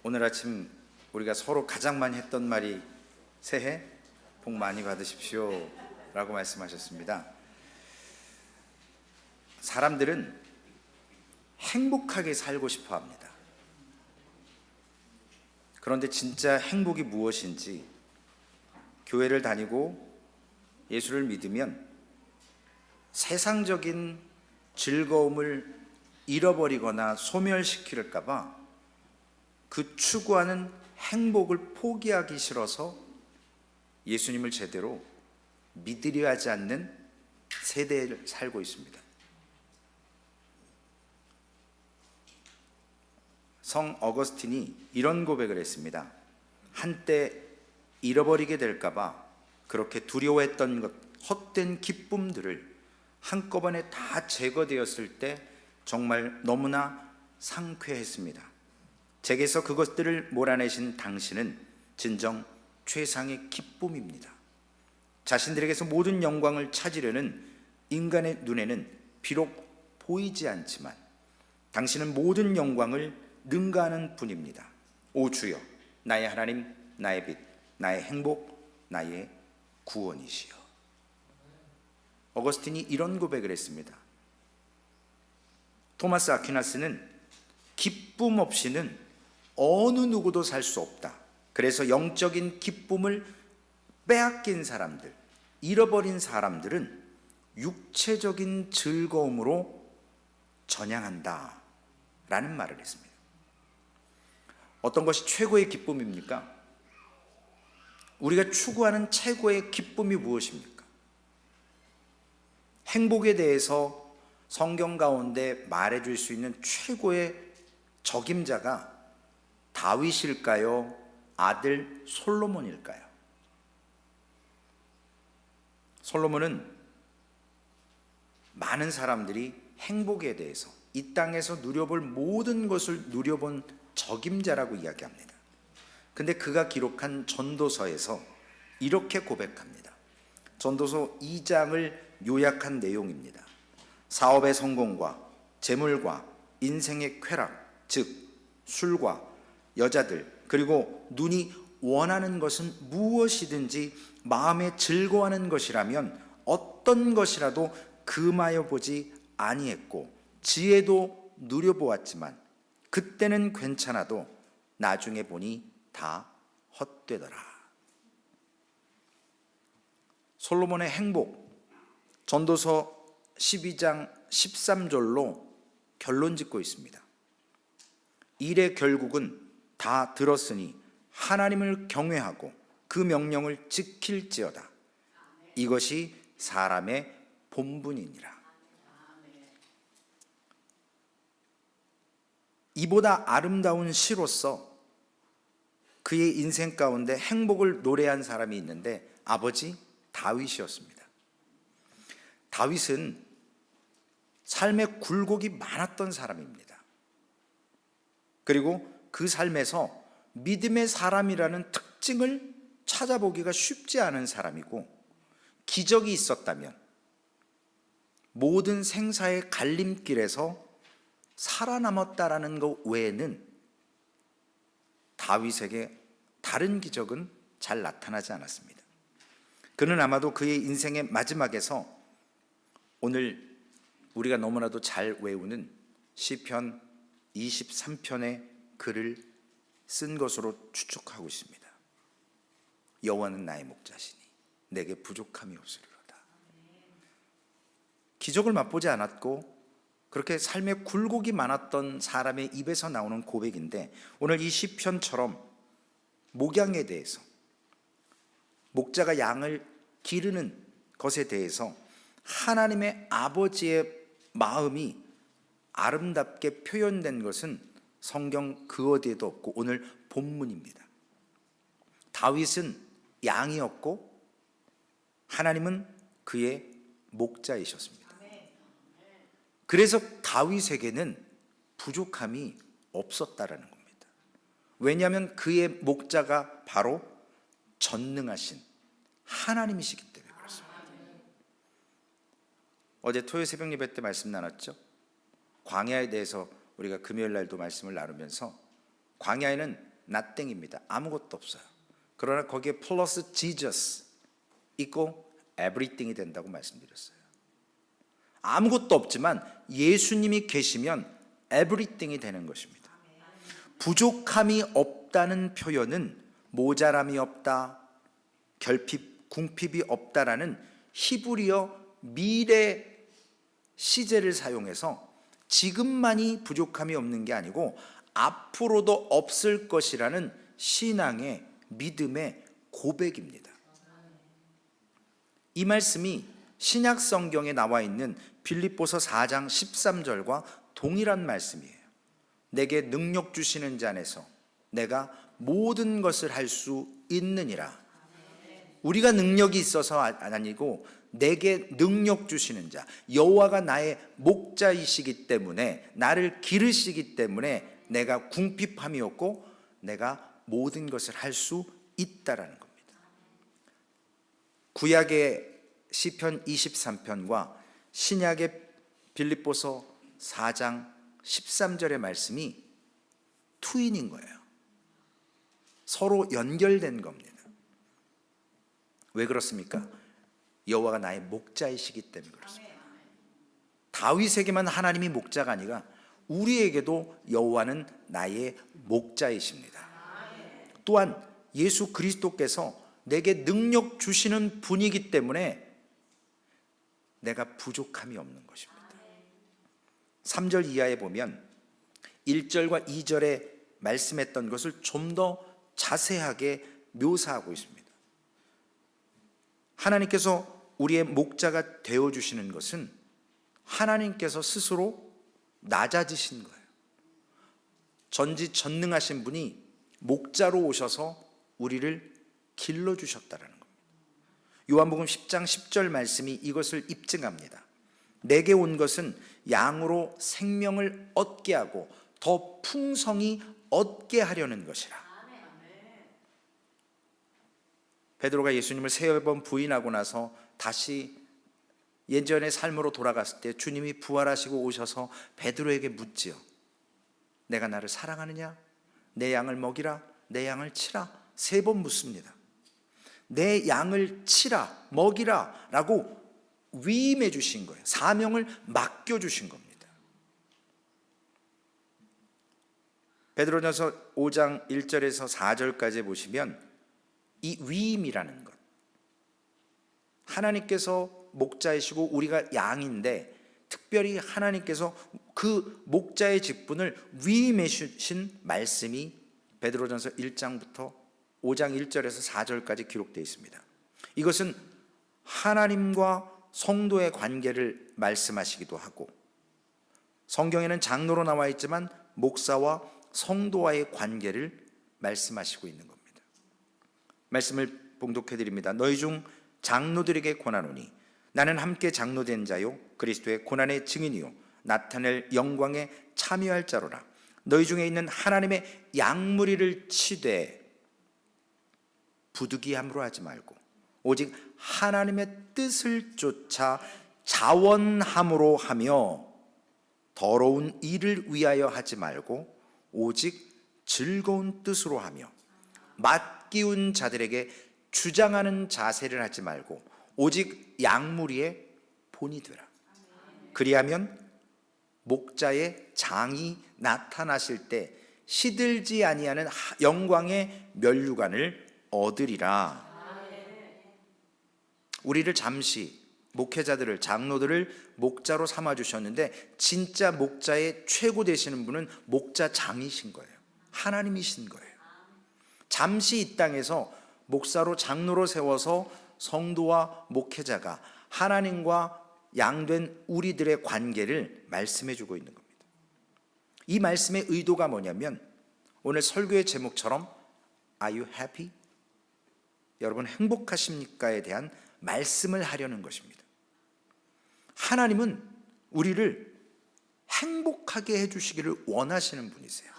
오늘 아침 우리가 서로 가장 많이 했던 말이 새해 복 많이 받으십시오 라고 말씀하셨습니다. 사람들은 행복하게 살고 싶어 합니다. 그런데 진짜 행복이 무엇인지 교회를 다니고 예수를 믿으면 세상적인 즐거움을 잃어버리거나 소멸시킬까 봐 그 추구하는 행복을 포기하기 싫어서 예수님을 제대로 믿으려 하지 않는 세대를 살고 있습니다. 성 어거스틴이 이런 고백을 했습니다. 한때 잃어버리게 될까 봐 그렇게 두려워했던 것, 헛된 기쁨들을 한꺼번에 다 제거되었을 때 정말 너무나 상쾌했습니다. 제게서 그것들을 몰아내신 당신은 진정 최상의 기쁨입니다. 자신들에게서 모든 영광을 찾으려는 인간의 눈에는 비록 보이지 않지만 당신은 모든 영광을 능가하는 분입니다. 오 주여, 나의 하나님, 나의 빛, 나의 행복, 나의 구원이시여. 어거스틴이 이런 고백을 했습니다. 토마스 아퀴나스는 기쁨 없이는 어느 누구도 살 수 없다. 그래서 영적인 기쁨을 빼앗긴 사람들, 잃어버린 사람들은 육체적인 즐거움으로 전향한다 라는 말을 했습니다. 어떤 것이 최고의 기쁨입니까? 우리가 추구하는 최고의 기쁨이 무엇입니까? 행복에 대해서 성경 가운데 말해줄 수 있는 최고의 적임자가 다윗일까요? 아들 솔로몬일까요? 솔로몬은 많은 사람들이 행복에 대해서 이 땅에서 누려볼 모든 것을 누려본 적임자라고 이야기합니다. 근데 그가 기록한 전도서에서 이렇게 고백합니다. 전도서 2장을 요약한 내용입니다. 사업의 성공과 재물과 인생의 쾌락, 즉 술과 여자들, 그리고 눈이 원하는 것은 무엇이든지 마음에 즐거워하는 것이라면 어떤 것이라도 금하여 보지 아니했고 지혜도 누려보았지만 그때는 괜찮아도 나중에 보니 다 헛되더라. 솔로몬의 행복, 전도서 12장 13절로 결론 짓고 있습니다. 일의 결국은 다 들었으니 하나님을 경외하고 그 명령을 지킬지어다. 이것이 사람의 본분이니라. 이보다 아름다운 시로서 그의 인생 가운데 행복을 노래한 사람이 있는데 아버지 다윗이었습니다. 다윗은 삶에 굴곡이 많았던 사람입니다. 그리고 그 삶에서 믿음의 사람이라는 특징을 찾아보기가 쉽지 않은 사람이고 기적이 있었다면 모든 생사의 갈림길에서 살아남았다라는 것 외에는 다윗에게 다른 기적은 잘 나타나지 않았습니다. 그는 아마도 그의 인생의 마지막에서 오늘 우리가 너무나도 잘 외우는 시편 23편의 글을 쓴 것으로 추측하고 있습니다. 여호와는 나의 목자시니 내게 부족함이 없으리로다. 기적을 맛보지 않았고 그렇게 삶의 굴곡이 많았던 사람의 입에서 나오는 고백인데 오늘 이 시편처럼 목양에 대해서 목자가 양을 기르는 것에 대해서 하나님의 아버지의 마음이 아름답게 표현된 것은 성경 그 어디에도 없고 오늘 본문입니다. 다윗은 양이었고 하나님은 그의 목자이셨습니다. 그래서 다윗에게는 부족함이 없었다라는 겁니다. 왜냐하면 그의 목자가 바로 전능하신 하나님이시기 때문에 그렇습니다. 어제 토요일 새벽 예배 때 말씀 나눴죠. 광야에 대해서 우리가 금요일 날도 말씀을 나누면서 광야에는 nothing입니다. 아무것도 없어요. 그러나 거기에 플러스 Jesus 있고 everything이 된다고 말씀드렸어요. 아무것도 없지만 예수님이 계시면 everything이 되는 것입니다. 부족함이 없다는 표현은 모자람이 없다, 결핍, 궁핍이 없다라는 히브리어 미래 시제를 사용해서 지금만이 부족함이 없는 게 아니고 앞으로도 없을 것이라는 신앙의 믿음의 고백입니다. 이 말씀이 신약 성경에 나와 있는 빌립보서 4장 13절과 동일한 말씀이에요. 내게 능력 주시는 자 안에서 내가 모든 것을 할 수 있느니라. 우리가 능력이 있어서 아니고 내게 능력 주시는 자, 여호와가 나의 목자이시기 때문에, 나를 기르시기 때문에 내가 궁핍함이 없고 내가 모든 것을 할 수 있다라는 겁니다. 구약의 시편 23편과 신약의 빌립보서 4장 13절의 말씀이 투인인 거예요. 서로 연결된 겁니다. 왜 그렇습니까? 여호와가 나의 목자이시기 때문에 그렇습니다. 다윗에게만 하나님이 목자가 아니라 우리에게도 여호와는 나의 목자이십니다. 또한 예수 그리스도께서 내게 능력 주시는 분이기 때문에 내가 부족함이 없는 것입니다. 3절 이하에 보면 1절과 2절에 말씀했던 것을 좀 더 자세하게 묘사하고 있습니다. 하나님께서 우리의 목자가 되어주시는 것은 하나님께서 스스로 낮아지신 거예요. 전지전능하신 분이 목자로 오셔서 우리를 길러주셨다는 겁니다. 요한복음 10장 10절 말씀이 이것을 입증합니다. 내게 온 것은 양으로 생명을 얻게 하고 더 풍성히 얻게 하려는 것이라. 베드로가 예수님을 3번 부인하고 나서 다시 예전의 삶으로 돌아갔을 때 주님이 부활하시고 오셔서 베드로에게 묻지요. 내가 나를 사랑하느냐? 내 양을 먹이라, 내 양을 치라. 3번 묻습니다. 내 양을 치라, 먹이라 라고 위임해 주신 거예요. 사명을 맡겨 주신 겁니다. 베드로전서 5장 1절에서 4절까지 보시면 이 위임이라는 것, 하나님께서 목자이시고 우리가 양인데 특별히 하나님께서 그 목자의 직분을 위임해 주신 말씀이 베드로전서 1장부터 5장 1절에서 4절까지 기록되어 있습니다. 이것은 하나님과 성도의 관계를 말씀하시기도 하고, 성경에는 장로로 나와 있지만 목사와 성도와의 관계를 말씀하시고 있는 겁니다. 말씀을 봉독해 드립니다. 너희 중 장로들에게 권하노니 나는 함께 장로된 자요 그리스도의 고난의 증인이요 나타낼 영광에 참여할 자로라. 너희 중에 있는 하나님의 양무리를 치되 부득이함으로 하지 말고 오직 하나님의 뜻을 쫓아 자원함으로 하며 더러운 일을 위하여 하지 말고 오직 즐거운 뜻으로 하며 맡기운 자들에게 주장하는 자세를 하지 말고 오직 양무리의 본이 되라. 그리하면 목자의 장이 나타나실 때 시들지 아니하는 영광의 면류관을 얻으리라. 우리를 잠시 목회자들을, 장로들을 목자로 삼아 주셨는데 진짜 목자의 최고 되시는 분은 목자장이신 거예요. 하나님이신 거예요. 잠시 이 땅에서 목사로, 장로로 세워서 성도와 목회자가 하나님과 양된 우리들의 관계를 말씀해 주고 있는 겁니다. 이 말씀의 의도가 뭐냐면 오늘 설교의 제목처럼 Are you happy? 여러분 행복하십니까에 대한 말씀을 하려는 것입니다. 하나님은 우리를 행복하게 해주시기를 원하시는 분이세요.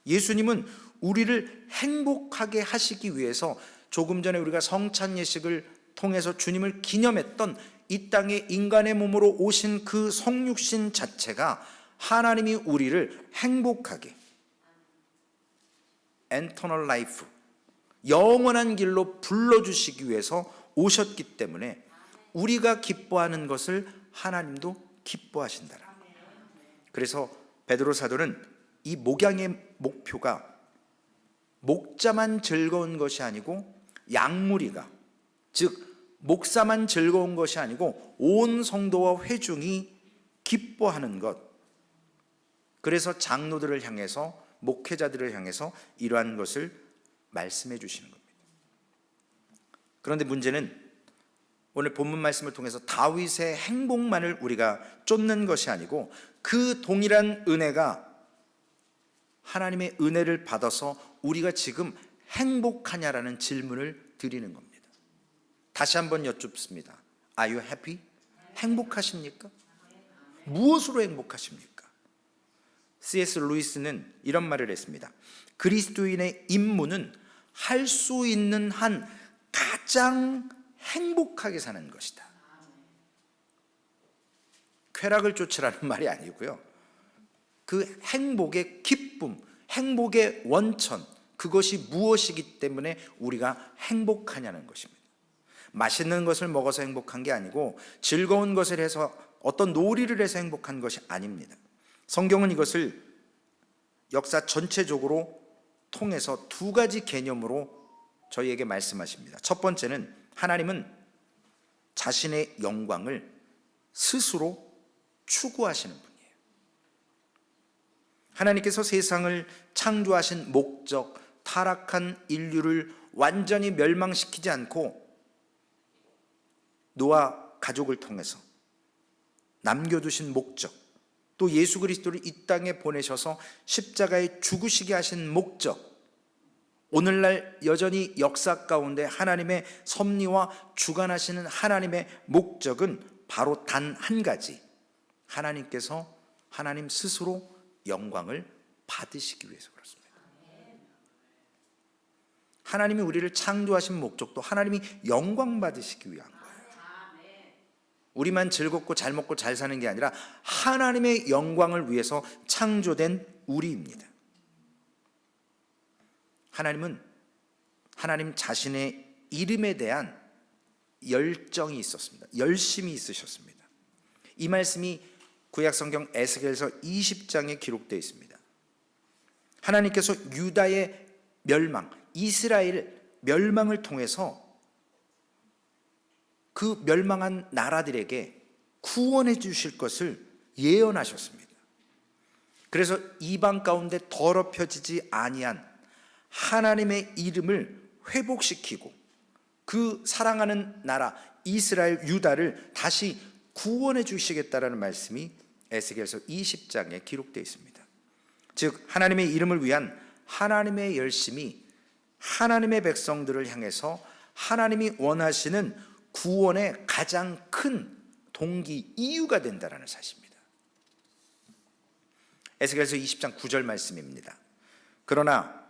예수님은 우리를 행복하게 하시기 위해서 조금 전에 우리가 성찬 예식을 통해서 주님을 기념했던 이 땅에 인간의 몸으로 오신 그 성육신 자체가 하나님이 우리를 행복하게, eternal life, 영원한 길로 불러주시기 위해서 오셨기 때문에 우리가 기뻐하는 것을 하나님도 기뻐하신다라는 거예요. 그래서 베드로 사도는 이 목양의 목표가 목자만 즐거운 것이 아니고 양무리가, 즉 목사만 즐거운 것이 아니고 온 성도와 회중이 기뻐하는 것, 그래서 장로들을 향해서, 목회자들을 향해서 이러한 것을 말씀해 주시는 겁니다. 그런데 문제는 오늘 본문 말씀을 통해서 다윗의 행복만을 우리가 쫓는 것이 아니고 그 동일한 은혜가, 하나님의 은혜를 받아서 우리가 지금 행복하냐라는 질문을 드리는 겁니다. 다시 한번 여쭙습니다. Are you happy? 행복하십니까? 무엇으로 행복하십니까? C.S. 루이스는 이런 말을 했습니다. 그리스도인의 임무는 할 수 있는 한 가장 행복하게 사는 것이다. 쾌락을 쫓으라는 말이 아니고요, 그 행복의 기쁨, 행복의 원천, 그것이 무엇이기 때문에 우리가 행복하냐는 것입니다. 맛있는 것을 먹어서 행복한 게 아니고 즐거운 것을 해서, 어떤 놀이를 해서 행복한 것이 아닙니다. 성경은 이것을 역사 전체적으로 통해서 두 가지 개념으로 저희에게 말씀하십니다. 첫 번째는 하나님은 자신의 영광을 스스로 추구하시는 분이에요. 하나님께서 세상을 창조하신 목적, 타락한 인류를 완전히 멸망시키지 않고 노아 가족을 통해서 남겨두신 목적, 또 예수 그리스도를 이 땅에 보내셔서 십자가에 죽으시게 하신 목적, 오늘날 여전히 역사 가운데 하나님의 섭리와 주관하시는 하나님의 목적은 바로 단 한 가지, 하나님께서 하나님 스스로 영광을 받으시기 위해서 그렇습니다. 하나님이 우리를 창조하신 목적도 하나님이 영광 받으시기 위한 거예요. 우리만 즐겁고 잘 먹고 잘 사는 게 아니라 하나님의 영광을 위해서 창조된 우리입니다. 하나님은 하나님 자신의 이름에 대한 열정이 있었습니다. 열심이 있으셨습니다. 이 말씀이 구약성경 에스겔서 20장에 기록되어 있습니다. 하나님께서 유다의 멸망, 이스라엘 멸망을 통해서 그 멸망한 나라들에게 구원해 주실 것을 예언하셨습니다. 그래서 이방 가운데 더럽혀지지 아니한 하나님의 이름을 회복시키고 그 사랑하는 나라 이스라엘 유다를 다시 구원해 주시겠다라는 말씀이 에스겔서 20장에 기록되어 있습니다. 즉 하나님의 이름을 위한 하나님의 열심이 하나님의 백성들을 향해서 하나님이 원하시는 구원의 가장 큰 동기, 이유가 된다라는 사실입니다. 에스겔서 20장 9절 말씀입니다. 그러나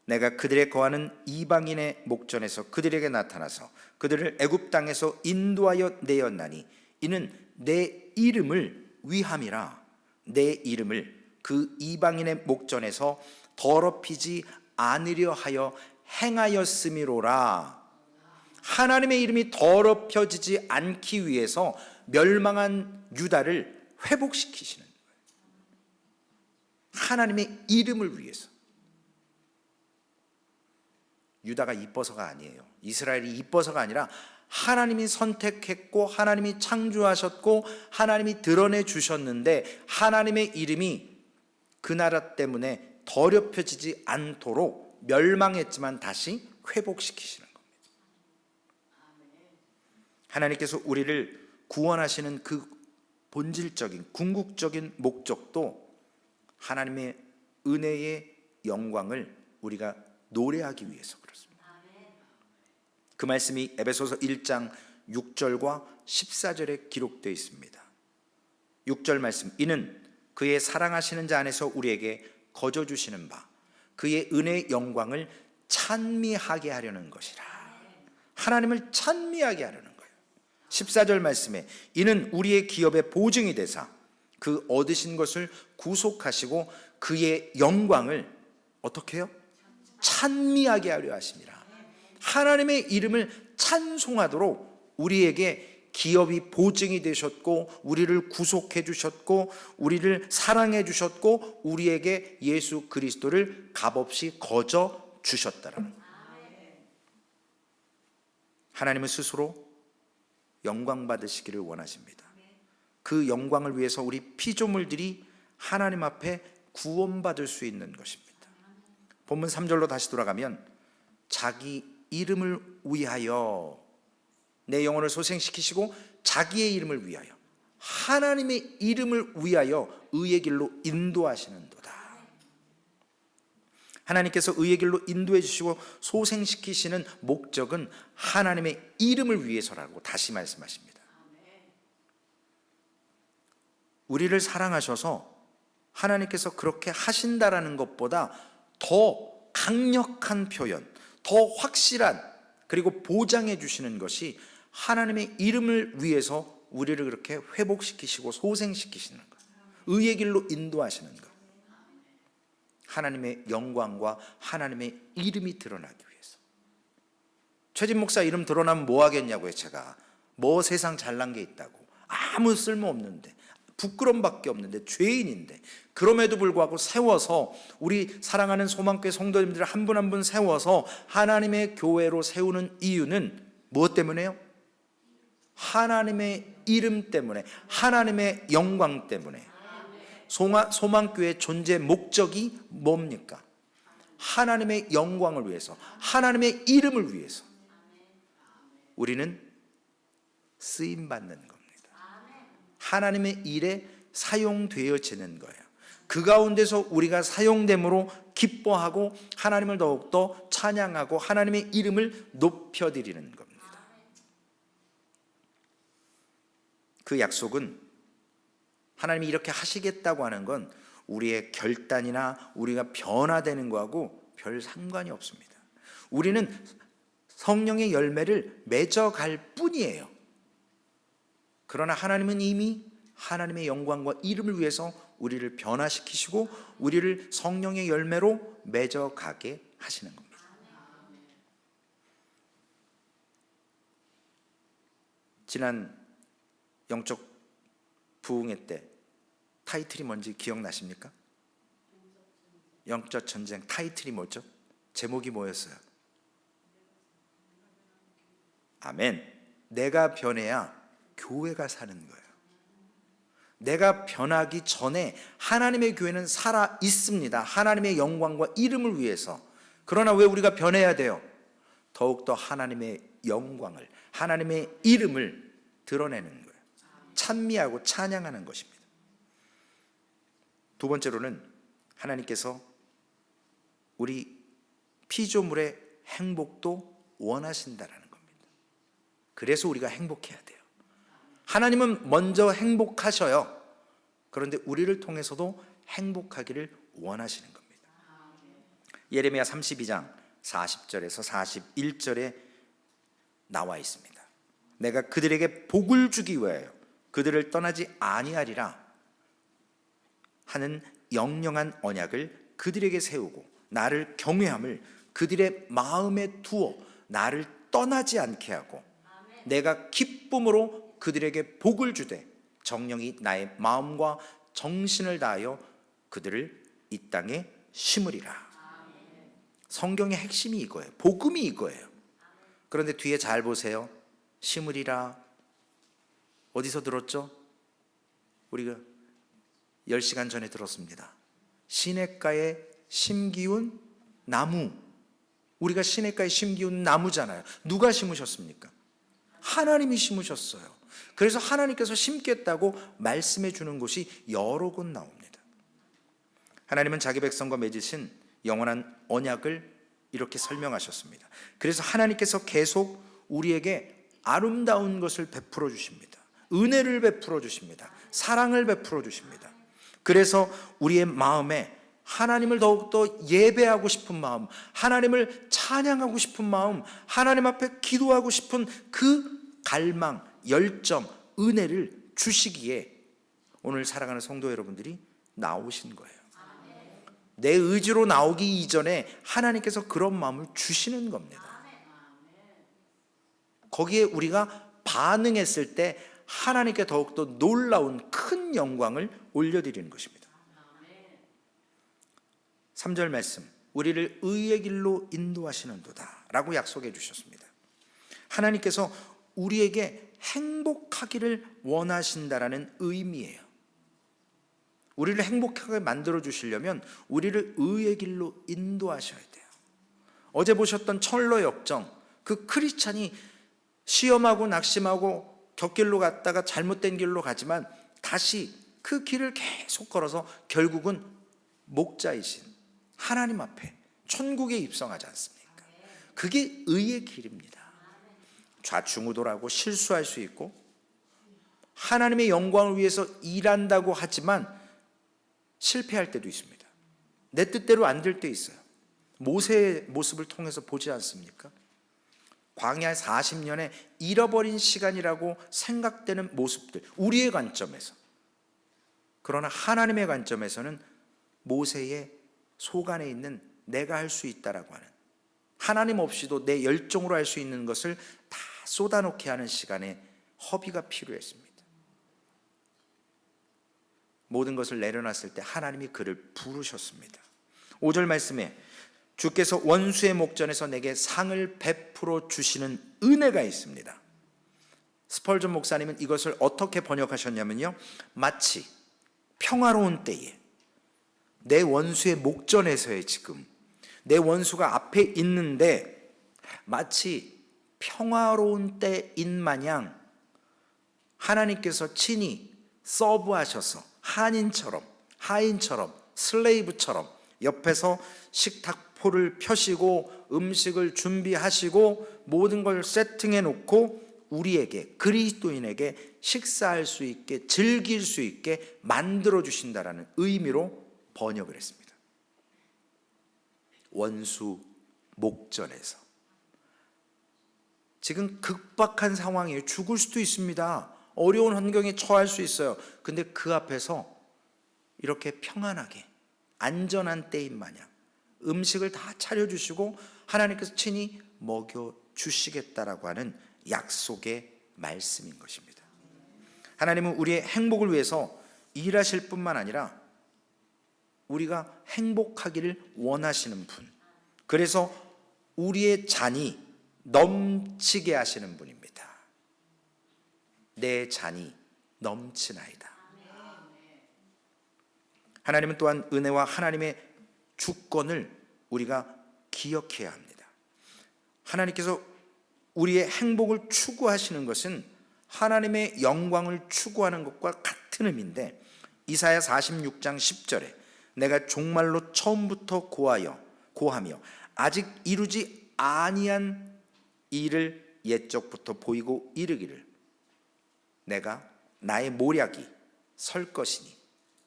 내가 그들의 거하는 이방인의 목전에서 그들에게 나타나서 그들을 애굽 땅에서 인도하여 내었나니 이는 내 이름을 위함이라. 내 이름을 그 이방인의 목전에서 더럽히지 않으려 하여 행하였음이로라. 하나님의 이름이 더럽혀지지 않기 위해서 멸망한 유다를 회복시키시는 거예요. 하나님의 이름을 위해서. 유다가 이뻐서가 아니에요. 이스라엘이 이뻐서가 아니라 하나님이 선택했고 하나님이 창조하셨고 하나님이 드러내 주셨는데 하나님의 이름이 그 나라 때문에 더럽혀지지 않도록 멸망했지만 다시 회복시키시는 겁니다. 하나님께서 우리를 구원하시는 그 본질적인 궁극적인 목적도 하나님의 은혜의 영광을 우리가 노래하기 위해서 그렇습니다. 그 말씀이 에베소서 1장 6절과 14절에 기록되어 있습니다. 6절 말씀, 이는 그의 사랑하시는 자 안에서 우리에게 거저 주시는 바 그의 은혜의 영광을 찬미하게 하려는 것이라. 하나님을 찬미하게 하려는 거예요. 14절 말씀에 이는 우리의 기업의 보증이 되사 그 얻으신 것을 구속하시고 그의 영광을 어떻게 해요? 찬미하게 하려 하심이라. 하나님의 이름을 찬송하도록 우리에게 기업이 보증이 되셨고, 우리를 구속해 주셨고, 우리를 사랑해 주셨고, 우리에게 예수 그리스도를 값없이 거저 주셨다라는 거예요. 하나님은 스스로 영광 받으시기를 원하십니다. 그 영광을 위해서 우리 피조물들이 하나님 앞에 구원받을 수 있는 것입니다. 본문 3절로 다시 돌아가면, 자기 이름을 위하여 내 영혼을 소생시키시고 자기의 이름을 위하여, 하나님의 이름을 위하여 의의 길로 인도하시는도다. 하나님께서 의의 길로 인도해 주시고 소생시키시는 목적은 하나님의 이름을 위해서라고 다시 말씀하십니다. 우리를 사랑하셔서 하나님께서 그렇게 하신다라는 것보다 더 강력한 표현, 더 확실한, 그리고 보장해 주시는 것이 하나님의 이름을 위해서 우리를 그렇게 회복시키시고 소생시키시는 것, 의의 길로 인도하시는 것, 하나님의 영광과 하나님의 이름이 드러나기 위해서. 최진 목사 이름 드러나면 뭐 하겠냐고요. 제가 뭐 세상 잘난 게 있다고, 아무 쓸모없는데, 부끄럼밖에 없는데, 죄인인데, 그럼에도 불구하고 세워서, 우리 사랑하는 소망교회 성도님들 한 분 한 분 세워서 하나님의 교회로 세우는 이유는 무엇 때문에요? 하나님의 이름 때문에, 하나님의 영광 때문에. 소망교회의 존재 목적이 뭡니까? 하나님의 영광을 위해서, 하나님의 이름을 위해서. 우리는 쓰임받는 겁니다. 하나님의 일에 사용되어지는 거예요. 그 가운데서 우리가 사용됨으로 기뻐하고 하나님을 더욱더 찬양하고 하나님의 이름을 높여드리는 겁니다. 그 약속은, 하나님이 이렇게 하시겠다고 하는 건 우리의 결단이나 우리가 변화되는 거하고 별 상관이 없습니다. 우리는 성령의 열매를 맺어갈 뿐이에요. 그러나 하나님은 이미 하나님의 영광과 이름을 위해서 우리를 변화시키시고 우리를 성령의 열매로 맺어가게 하시는 겁니다. 지난 영적 부흥회 때 타이틀이 뭔지 기억나십니까? 영적 전쟁 타이틀이 뭐죠? 제목이 뭐였어요? 아멘. 내가 변해야 교회가 사는 거예요. 내가 변하기 전에 하나님의 교회는 살아 있습니다. 하나님의 영광과 이름을 위해서. 그러나 왜 우리가 변해야 돼요? 더욱더 하나님의 영광을, 하나님의 이름을 드러내는 거예요. 찬미하고 찬양하는 것입니다. 두 번째로는 하나님께서 우리 피조물의 행복도 원하신다라는 겁니다. 그래서 우리가 행복해야 돼요. 하나님은 먼저 행복하셔요. 그런데 우리를 통해서도 행복하기를 원하시는 겁니다. 예레미야 32장 40절에서 41절에 나와 있습니다. 내가 그들에게 복을 주기 위하여 그들을 떠나지 아니하리라 하는 영영한 언약을 그들에게 세우고 나를 경외함을 그들의 마음에 두어 나를 떠나지 않게 하고 내가 기쁨으로 그들에게 복을 주되 정령이 나의 마음과 정신을 다하여 그들을 이 땅에 심으리라. 성경의 핵심이 이거예요. 복음이 이거예요. 그런데 뒤에 잘 보세요. 심으리라. 어디서 들었죠? 우리가 10시간 전에 들었습니다. 시냇가에 심기운 나무. 우리가 시냇가에 심기운 나무잖아요. 누가 심으셨습니까? 하나님이 심으셨어요. 그래서 하나님께서 심겠다고 말씀해 주는 곳이 여러 곳 나옵니다. 하나님은 자기 백성과 맺으신 영원한 언약을 이렇게 설명하셨습니다. 그래서 하나님께서 계속 우리에게 아름다운 것을 베풀어 주십니다. 은혜를 베풀어 주십니다. 사랑을 베풀어 주십니다. 그래서 우리의 마음에 하나님을 더욱더 예배하고 싶은 마음, 하나님을 찬양하고 싶은 마음, 하나님 앞에 기도하고 싶은 그 갈망, 열정, 은혜를 주시기에 오늘 사랑하는 성도 여러분들이 나오신 거예요. 내 의지로 나오기 이전에 하나님께서 그런 마음을 주시는 겁니다. 거기에 우리가 반응했을 때 하나님께 더욱더 놀라운 큰 영광을 올려드리는 것입니다. 3절 말씀, 우리를 의의 길로 인도하시는도다 라고 약속해 주셨습니다. 하나님께서 우리에게 행복하기를 원하신다라는 의미예요. 우리를 행복하게 만들어 주시려면 우리를 의의 길로 인도하셔야 돼요. 어제 보셨던 철로 역정, 그 크리스찬이 시험하고 낙심하고 곁길로 갔다가 잘못된 길로 가지만 다시 그 길을 계속 걸어서 결국은 목자이신 하나님 앞에 천국에 입성하지 않습니까? 그게 의의 길입니다. 좌충우돌하고 실수할 수 있고 하나님의 영광을 위해서 일한다고 하지만 실패할 때도 있습니다. 내 뜻대로 안 될 때 있어요. 모세의 모습을 통해서 보지 않습니까? 광야 40년에 잃어버린 시간이라고 생각되는 모습들, 우리의 관점에서. 그러나 하나님의 관점에서는 모세의 속 안에 있는 내가 할 수 있다라고 하는, 하나님 없이도 내 열정으로 할 수 있는 것을 다 쏟아놓게 하는 시간에 허비가 필요했습니다. 모든 것을 내려놨을 때 하나님이 그를 부르셨습니다. 5절 말씀에 주께서 원수의 목전에서 내게 상을 베풀어 주시는 은혜가 있습니다. 스펄전 목사님은 이것을 어떻게 번역하셨냐면요, 마치 평화로운 때에, 내 원수의 목전에서의 지금 내 원수가 앞에 있는데 마치 평화로운 때인 마냥 하나님께서 친히 서브하셔서 하인처럼 슬레이브처럼 옆에서 식탁포를 펴시고 음식을 준비하시고 모든 걸 세팅해 놓고 우리에게, 그리스도인에게 식사할 수 있게, 즐길 수 있게 만들어 주신다라는 의미로 번역을 했습니다. 원수 목전에서. 지금 극박한 상황이에요. 죽을 수도 있습니다. 어려운 환경에 처할 수 있어요. 근데 그 앞에서 이렇게 평안하게 안전한 때인 마냥 음식을 다 차려주시고 하나님께서 친히 먹여주시겠다라고 하는 약속의 말씀인 것입니다. 하나님은 우리의 행복을 위해서 일하실 뿐만 아니라 우리가 행복하기를 원하시는 분, 그래서 우리의 잔이 넘치게 하시는 분입니다. 내 잔이 넘치나이다. 하나님은 또한 은혜와 하나님의 주권을 우리가 기억해야 합니다. 하나님께서 우리의 행복을 추구하시는 것은 하나님의 영광을 추구하는 것과 같은 의미인데, 이사야 46장 10절에 내가 종말로 처음부터 고하며 아직 이루지 아니한 일을 옛적부터 보이고 이르기를 내가 나의 모략이 설 것이니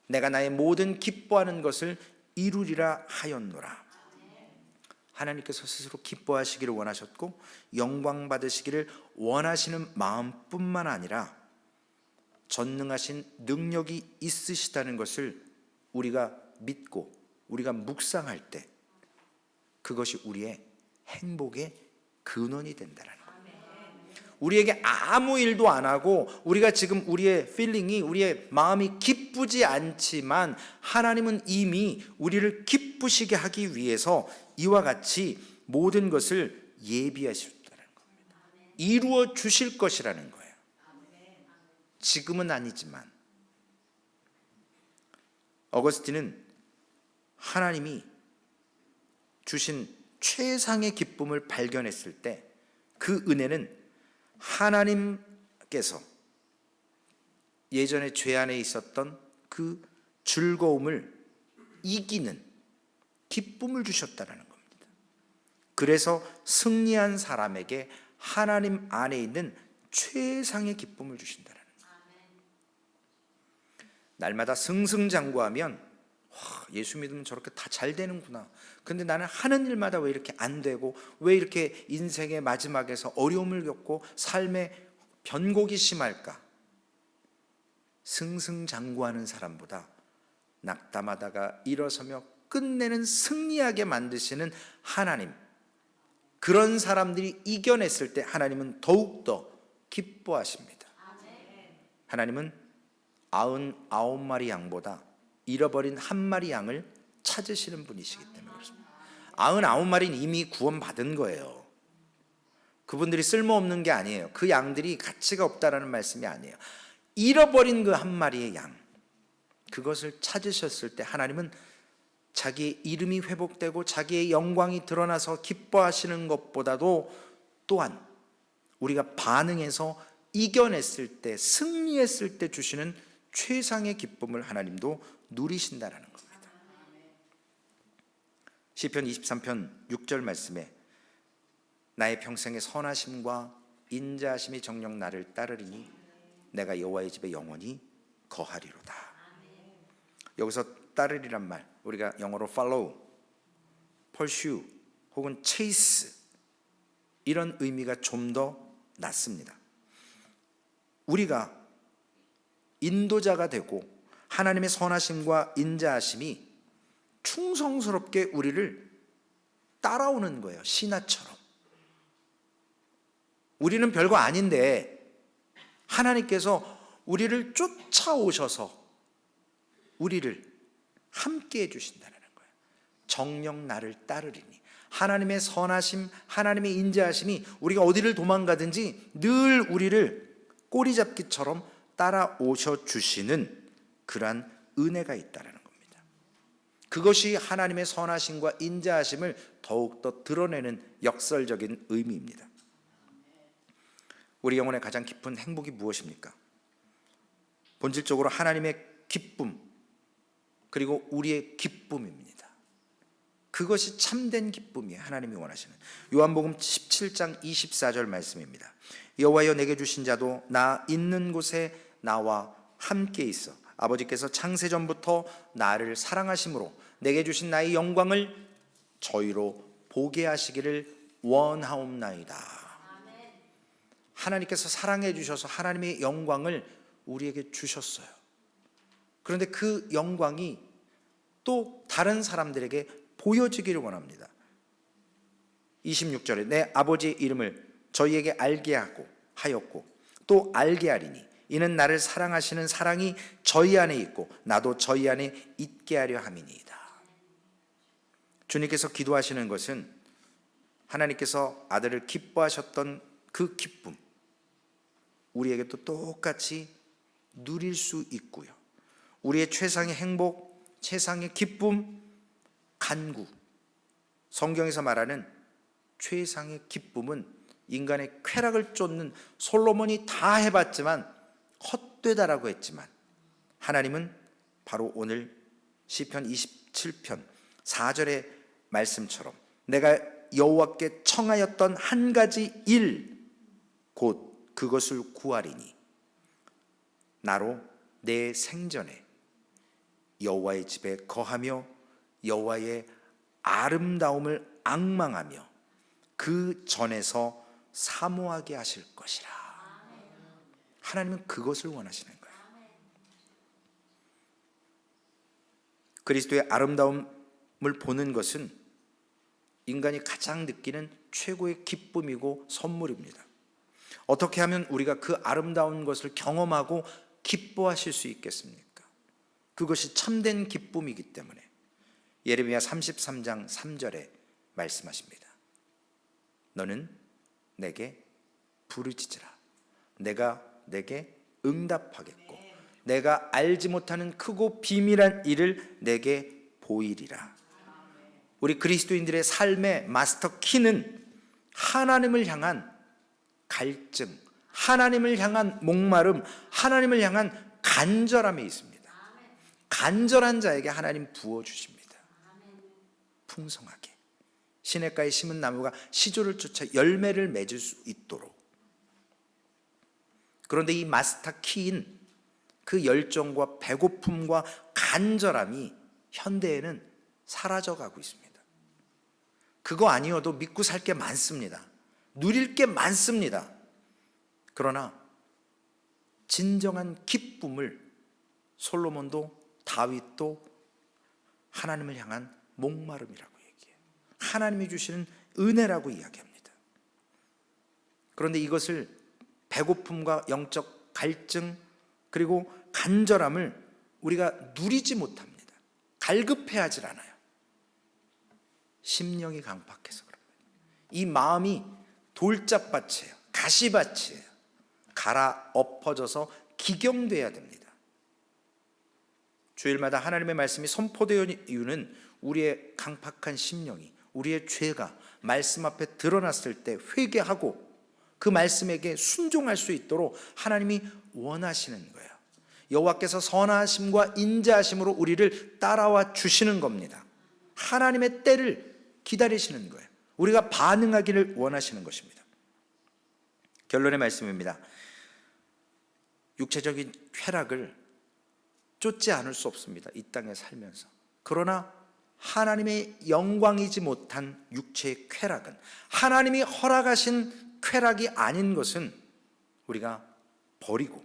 내가 나의 모든 기뻐하는 것을 이루리라 하였노라. 하나님께서 스스로 기뻐하시기를 원하셨고 영광 받으시기를 원하시는 마음뿐만 아니라 전능하신 능력이 있으시다는 것을 우리가 믿고 우리가 묵상할 때 그것이 우리의 행복의 근원이 된다는 겁니다. 우리에게 아무 일도 안 하고 우리가 지금 우리의 필링이, 우리의 마음이 기쁘지 않지만 하나님은 이미 우리를 기쁘시게 하기 위해서 이와 같이 모든 것을 예비하셨다는 겁니다. 이루어 주실 것이라는 거예요. 지금은 아니지만. 어거스틴은 하나님이 주신 최상의 기쁨을 발견했을 때 그 은혜는 하나님께서 예전에 죄 안에 있었던 그 즐거움을 이기는 기쁨을 주셨다는 겁니다. 그래서 승리한 사람에게 하나님 안에 있는 최상의 기쁨을 주신다는 거예요. 날마다 승승장구하면 예수 믿으면 저렇게 다 잘 되는구나. 근데 나는 하는 일마다 왜 이렇게 안 되고, 왜 이렇게 인생의 마지막에서 어려움을 겪고 삶의 변곡이 심할까? 승승장구하는 사람보다 낙담하다가 일어서며 끝내는 승리하게 만드시는 하나님, 그런 사람들이 이겨냈을 때 하나님은 더욱더 기뻐하십니다. 하나님은 99마리 양보다 잃어버린 한 마리 양을 찾으시는 분이시기 때문에 그렇습니다. 99마리는 이미 구원받은 거예요. 그분들이 쓸모없는 게 아니에요. 그 양들이 가치가 없다라는 말씀이 아니에요. 잃어버린 그 한 마리의 양, 그것을 찾으셨을 때 하나님은 자기의 이름이 회복되고 자기의 영광이 드러나서 기뻐하시는 것보다도 또한 우리가 반응해서 이겨냈을 때, 승리했을 때 주시는 최상의 기쁨을 하나님도 누리신다라는 겁니다. 시편 23편 6절 말씀에 나의 평생의 선하심과 인자하심이 정녕 나를 따르리니 내가 여호와의 집에 영원히 거하리로다. 여기서 따르리란 말, 우리가 영어로 follow, pursue 혹은 chase, 이런 의미가 좀 더 낫습니다. 우리가 인도자가 되고 하나님의 선하심과 인자하심이 충성스럽게 우리를 따라오는 거예요. 신하처럼. 우리는 별거 아닌데 하나님께서 우리를 쫓아오셔서 우리를 함께 해주신다는 거예요. 정녕 나를 따르리니. 하나님의 선하심, 하나님의 인자하심이 우리가 어디를 도망가든지 늘 우리를 꼬리잡기처럼 따라오셔 주시는 그러한 은혜가 있다는 겁니다. 그것이 하나님의 선하심과 인자하심을 더욱더 드러내는 역설적인 의미입니다. 우리 영혼의 가장 깊은 행복이 무엇입니까? 본질적으로 하나님의 기쁨, 그리고 우리의 기쁨입니다. 그것이 참된 기쁨이에요. 하나님이 원하시는. 요한복음 17장 24절 말씀입니다. 여호와여 내게 주신 자도 나 있는 곳에 나와 함께 있어 아버지께서 창세전부터 나를 사랑하심으로 내게 주신 나의 영광을 저희로 보게 하시기를 원하옵나이다. 하나님께서 사랑해 주셔서 하나님의 영광을 우리에게 주셨어요. 그런데 그 영광이 또 다른 사람들에게 보여지기를 원합니다. 26절에 내 아버지의 이름을 저희에게 알게 하였고 또 알게 하리니 이는 나를 사랑하시는 사랑이 저희 안에 있고 나도 저희 안에 있게 하려 함이니이다. 주님께서 기도하시는 것은 하나님께서 아들을 기뻐하셨던 그 기쁨, 우리에게도 똑같이 누릴 수 있고요. 우리의 최상의 행복, 최상의 기쁨, 간구, 성경에서 말하는 최상의 기쁨은 인간의 쾌락을 쫓는, 솔로몬이 다 해봤지만 헛되다라고 했지만 하나님은 바로 오늘 시편 27편 4절의 말씀처럼 내가 여호와께 청하였던 한 가지 일 곧 그것을 구하리니 나로 내 생전에 여호와의 집에 거하며 여호와의 아름다움을 앙망하며 그 전에서 사모하게 하실 것이라. 하나님은 그것을 원하시는 거예요. 그리스도의 아름다움을 보는 것은 인간이 가장 느끼는 최고의 기쁨이고 선물입니다. 어떻게 하면 우리가 그 아름다운 것을 경험하고 기뻐하실 수 있겠습니까? 그것이 참된 기쁨이기 때문에 예레미야 33장 3절에 말씀하십니다. 너는 내게 부르짖으라. 내가 내게 응답하겠고 내가 알지 못하는 크고 비밀한 일을 내게 보이리라. 우리 그리스도인들의 삶의 마스터 키는 하나님을 향한 갈증, 하나님을 향한 목마름, 하나님을 향한 간절함이 있습니다. 간절한 자에게 하나님 부어주십니다. 풍성하게. 시냇가에 심은 나무가 시조를 쫓아 열매를 맺을 수 있도록. 그런데 이 마스터 키인 그 열정과 배고픔과 간절함이 현대에는 사라져가고 있습니다. 그거 아니어도 믿고 살 게 많습니다. 누릴 게 많습니다. 그러나 진정한 기쁨을 솔로몬도 다윗도 하나님을 향한 목마름이라고 얘기해요. 하나님이 주시는 은혜라고 이야기합니다. 그런데 이것을 배고픔과 영적 갈증 그리고 간절함을 우리가 누리지 못합니다. 갈급해하질 않아요. 심령이 강팍해서 그럽니다. 이 마음이 돌짝밭이에요. 가시밭이에요. 갈아 엎어져서 기경돼야 됩니다. 주일마다 하나님의 말씀이 선포되는 이유는 우리의 강팍한 심령이, 우리의 죄가 말씀 앞에 드러났을 때 회개하고 그 말씀에게 순종할 수 있도록 하나님이 원하시는 거예요. 여호와께서 선하심과 인자하심으로 우리를 따라와 주시는 겁니다. 하나님의 때를 기다리시는 거예요. 우리가 반응하기를 원하시는 것입니다. 결론의 말씀입니다. 육체적인 쾌락을 쫓지 않을 수 없습니다. 이 땅에 살면서. 그러나 하나님의 영광이지 못한 육체의 쾌락은, 하나님이 허락하신 쾌락이 아닌 것은 우리가 버리고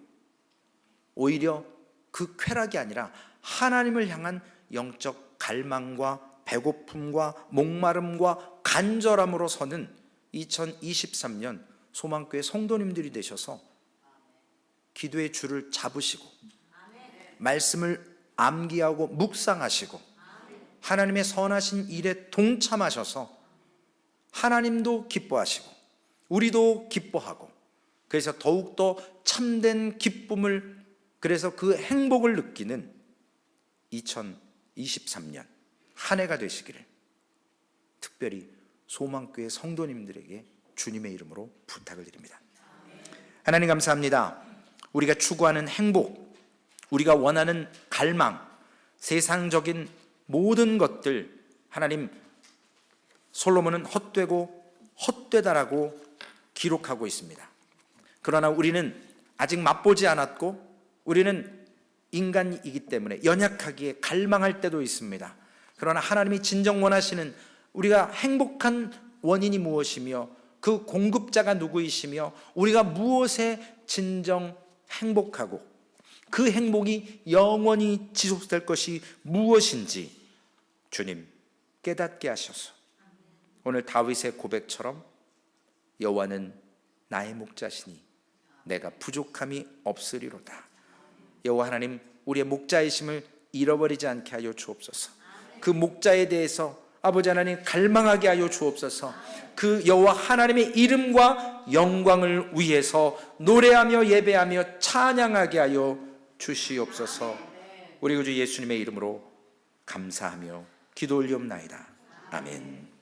오히려 그 쾌락이 아니라 하나님을 향한 영적 갈망과 배고픔과 목마름과 간절함으로 서는 2023년 소망교회 성도님들이 되셔서 기도의 줄을 잡으시고 말씀을 암기하고 묵상하시고 하나님의 선하신 일에 동참하셔서 하나님도 기뻐하시고 우리도 기뻐하고 그래서 더욱더 참된 기쁨을, 그래서 그 행복을 느끼는 2023년 한 해가 되시기를 특별히 소망교회 성도님들에게 주님의 이름으로 부탁을 드립니다. 하나님 감사합니다. 우리가 추구하는 행복, 우리가 원하는 갈망, 세상적인 모든 것들, 하나님, 솔로몬은 헛되고 헛되다라고 기록하고 있습니다. 그러나 우리는 아직 맛보지 않았고 우리는 인간이기 때문에 연약하기에 갈망할 때도 있습니다. 그러나 하나님이 진정 원하시는 우리가 행복한 원인이 무엇이며 그 공급자가 누구이시며 우리가 무엇에 진정 행복하고 그 행복이 영원히 지속될 것이 무엇인지 주님 깨닫게 하셔서 오늘 다윗의 고백처럼 여호와는 나의 목자시니 내가 부족함이 없으리로다. 여호와 하나님, 우리의 목자이심을 잃어버리지 않게 하여 주옵소서. 그 목자에 대해서 아버지 하나님 갈망하게 하여 주옵소서. 그 여호와 하나님의 이름과 영광을 위해서 노래하며 예배하며 찬양하게 하여 주시옵소서. 우리 구주 예수님의 이름으로 감사하며 기도 올리옵나이다. 아멘.